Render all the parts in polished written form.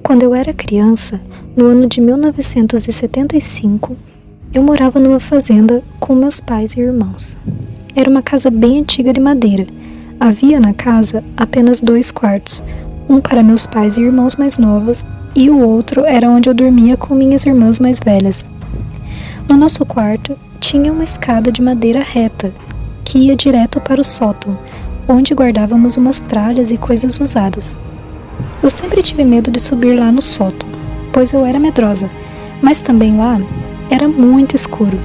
Quando eu era criança, no ano de 1975, eu morava numa fazenda com meus pais e irmãos. Era uma casa bem antiga de madeira. Havia na casa apenas 2 quartos, um para meus pais e irmãos mais novos, e o outro era onde eu dormia com minhas irmãs mais velhas. No nosso quarto tinha uma escada de madeira reta, que ia direto para o sótão, onde guardávamos umas tralhas e coisas usadas. Eu sempre tive medo de subir lá no sótão, pois eu era medrosa, mas também lá era muito escuro.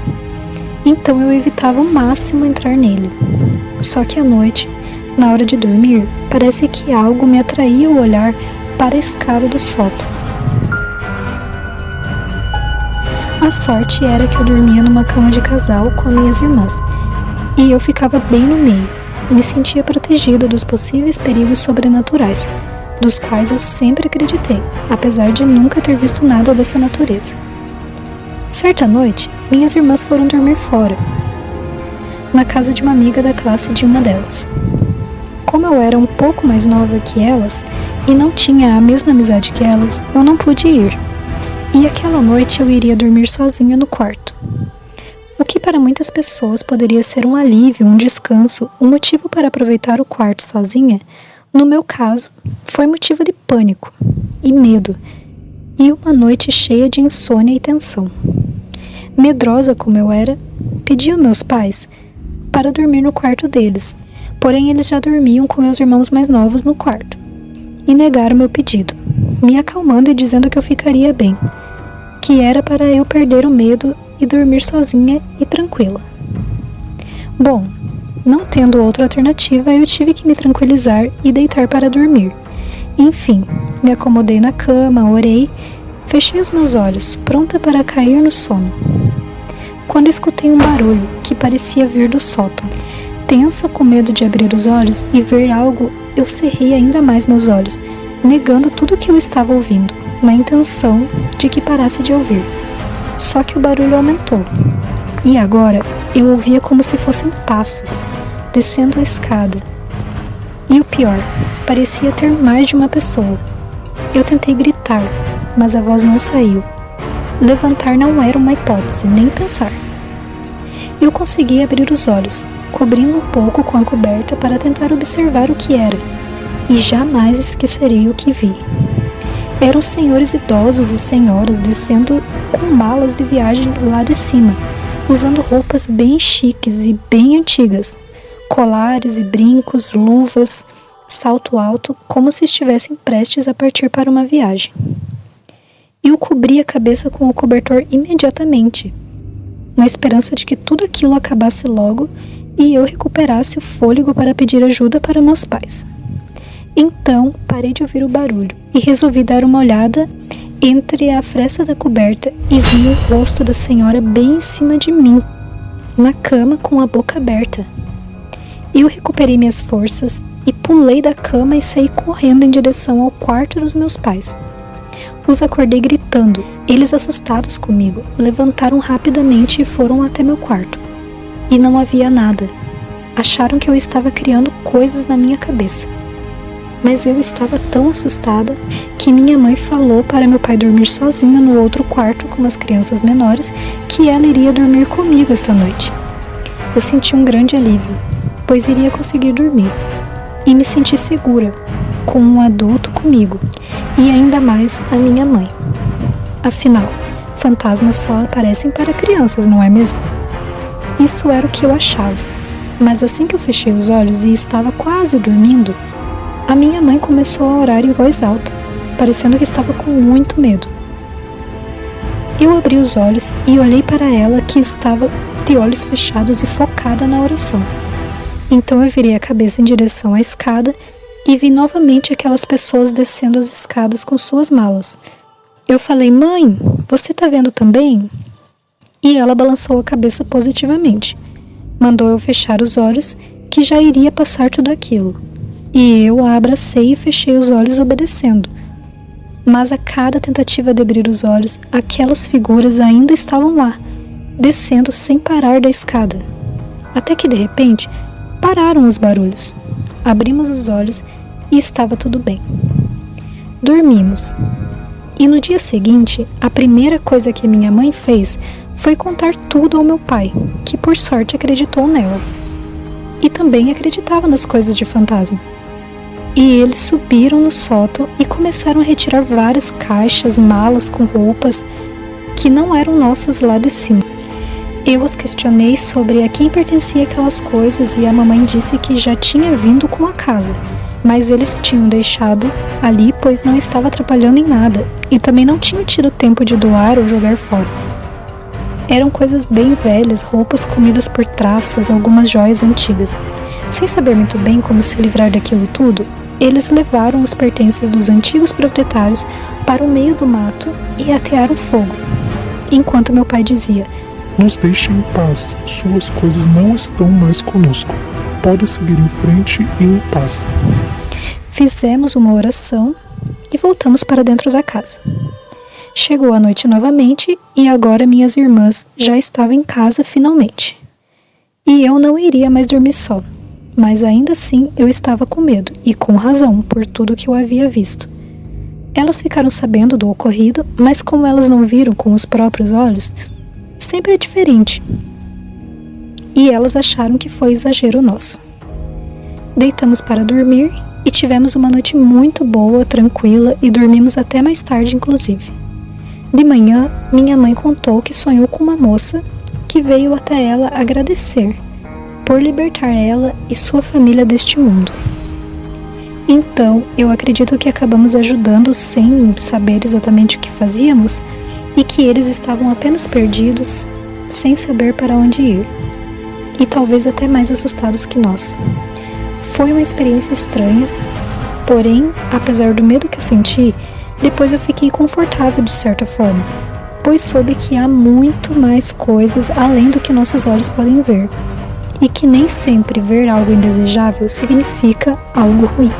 Então eu evitava ao máximo entrar nele. Só que à noite, na hora de dormir, parece que algo me atraía o olhar para a escada do sótão. A sorte era que eu dormia numa cama de casal com minhas irmãs, e eu ficava bem no meio. Me sentia protegida dos possíveis perigos sobrenaturais, dos quais eu sempre acreditei, apesar de nunca ter visto nada dessa natureza. Certa noite, minhas irmãs foram dormir fora, na casa de uma amiga da classe de uma delas. Como eu era um pouco mais nova que elas e não tinha a mesma amizade que elas, eu não pude ir. E aquela noite eu iria dormir sozinha no quarto. O que para muitas pessoas poderia ser um alívio, um descanso, um motivo para aproveitar o quarto sozinha, no meu caso, foi motivo de pânico e medo, e uma noite cheia de insônia e tensão. Medrosa como eu era, pedi aos meus pais para dormir no quarto deles, porém eles já dormiam com meus irmãos mais novos no quarto, e negaram meu pedido, me acalmando e dizendo que eu ficaria bem, que era para eu perder o medo e dormir sozinha e tranquila. Bom, não tendo outra alternativa, eu tive que me tranquilizar e deitar para dormir. Enfim, me acomodei na cama, orei, fechei os meus olhos, pronta para cair no sono. Quando escutei um barulho que parecia vir do sótão, tensa com medo de abrir os olhos e ver algo, eu cerrei ainda mais meus olhos, negando tudo o que eu estava ouvindo, na intenção de que parasse de ouvir. Só que o barulho aumentou, e agora eu ouvia como se fossem passos, descendo a escada. E o pior, parecia ter mais de uma pessoa. Eu tentei gritar, mas a voz não saiu. Levantar não era uma hipótese, nem pensar. Eu consegui abrir os olhos, cobrindo um pouco com a coberta para tentar observar o que era, e jamais esquecerei o que vi. Eram senhores idosos e senhoras descendo com malas de viagem lá de cima, usando roupas bem chiques e bem antigas, colares e brincos, luvas, salto alto, como se estivessem prestes a partir para uma viagem. Eu cobri a cabeça com o cobertor imediatamente, na esperança de que tudo aquilo acabasse logo e eu recuperasse o fôlego para pedir ajuda para meus pais. Então, parei de ouvir o barulho e resolvi dar uma olhada entre a fresta da coberta e vi o rosto da senhora bem em cima de mim, na cama com a boca aberta. Eu recuperei minhas forças e pulei da cama e saí correndo em direção ao quarto dos meus pais. Os acordei gritando. Eles, assustados comigo, levantaram rapidamente e foram até meu quarto. E não havia nada. Acharam que eu estava criando coisas na minha cabeça. Mas eu estava tão assustada que minha mãe falou para meu pai dormir sozinho no outro quarto com as crianças menores, que ela iria dormir comigo essa noite. Eu senti um grande alívio, pois iria conseguir dormir, e me senti segura, com um adulto comigo, e ainda mais a minha mãe. Afinal, fantasmas só aparecem para crianças, não é mesmo? Isso era o que eu achava, mas assim que eu fechei os olhos e estava quase dormindo, a minha mãe começou a orar em voz alta, parecendo que estava com muito medo. Eu abri os olhos e olhei para ela, que estava de olhos fechados e focada na oração. Então eu virei a cabeça em direção à escada e vi novamente aquelas pessoas descendo as escadas com suas malas. Eu falei: "Mãe, você tá vendo também?" E ela balançou a cabeça positivamente. Mandou eu fechar os olhos, que já iria passar tudo aquilo. E eu a abracei e fechei os olhos obedecendo. Mas a cada tentativa de abrir os olhos, aquelas figuras ainda estavam lá, descendo sem parar da escada. Até que de repente, pararam os barulhos. Abrimos os olhos e estava tudo bem. Dormimos. E no dia seguinte, a primeira coisa que minha mãe fez foi contar tudo ao meu pai, que por sorte acreditou nela. E também acreditava nas coisas de fantasma. E eles subiram no sótão e começaram a retirar várias caixas, malas com roupas que não eram nossas lá de cima. Eu os questionei sobre a quem pertencia aquelas coisas e a mamãe disse que já tinha vindo com a casa, mas eles tinham deixado ali pois não estava atrapalhando em nada e também não tinham tido tempo de doar ou jogar fora. Eram coisas bem velhas, roupas comidas por traças, algumas joias antigas. Sem saber muito bem como se livrar daquilo tudo, eles levaram os pertences dos antigos proprietários para o meio do mato e atearam fogo. Enquanto meu pai dizia: "Nos deixe em paz, suas coisas não estão mais conosco. Pode seguir em frente e em paz." Fizemos uma oração e voltamos para dentro da casa. Chegou a noite novamente e agora minhas irmãs já estavam em casa finalmente. E eu não iria mais dormir só, mas ainda assim eu estava com medo, e com razão, por tudo que eu havia visto. Elas ficaram sabendo do ocorrido, mas como elas não viram com os próprios olhos, sempre é diferente. E elas acharam que foi exagero nosso. Deitamos para dormir e tivemos uma noite muito boa, tranquila, e dormimos até mais tarde, inclusive. De manhã, minha mãe contou que sonhou com uma moça que veio até ela agradecer por libertar ela e sua família deste mundo. Então, eu acredito que acabamos ajudando sem saber exatamente o que fazíamos e que eles estavam apenas perdidos, sem saber para onde ir, e talvez até mais assustados que nós. Foi uma experiência estranha, porém, apesar do medo que eu senti, depois eu fiquei confortável de certa forma, pois soube que há muito mais coisas além do que nossos olhos podem ver, e que nem sempre ver algo indesejável significa algo ruim.